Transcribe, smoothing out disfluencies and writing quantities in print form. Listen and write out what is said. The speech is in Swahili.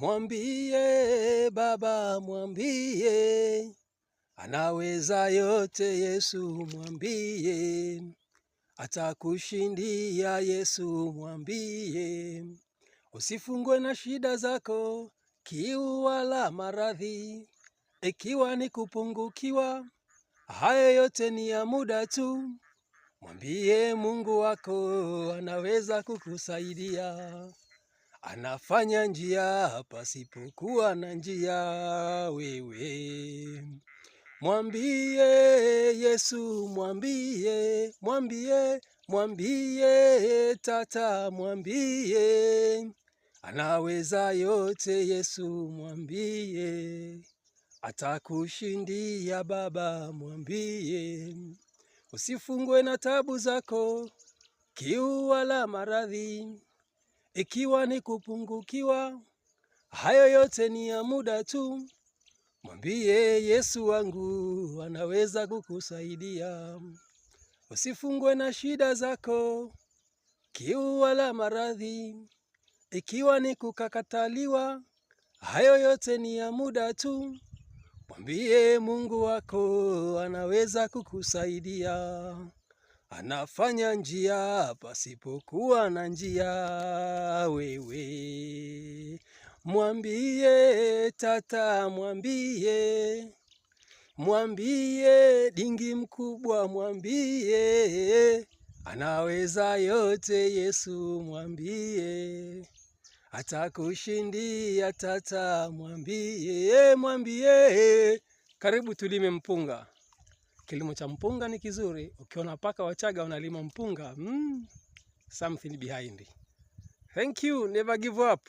Mwambie Baba, mwambie anaweza yote. Yesu mwambie atakushindia. Yesu mwambie usifungwe na shida zako, kiu wala maradhi. Ikiwa ni kupungukiwa, hayo yote ni ya muda tu. Mwambie Mungu wako anaweza kukusaidia. Anafanya njia pasipokuwa na njia. Wewe mwambie Yesu, mwambie tata, mwambie anaweza yote. Yesu mwambie atakushindia. Baba mwambie usifungwe na tabu zako, kiu wala maradhi. Ikiwa ni kupungukiwa, hayo yote ni ya muda tu. Mwambie Yesu wangu anaweza kukusaidia. Usifungwe na shida zako, kiu wala maradhi. Ikiwa ni kukataliwa, hayo yote ni ya muda tu. Mwambie Mungu wako anaweza kukusaidia. Anafanya njia pasipokuwa na njia. Wewe mwambie tata, mwambie dingi mkubwa, mwambie anaweza yote. Yesu mwambie atakushindia. Tata mwambie. Karibu tulime mpunga. Kilimo cha mpunga ni kizuri. Ukiona paka Wachaga wanalima mpunga, something behind. Thank you, never give up.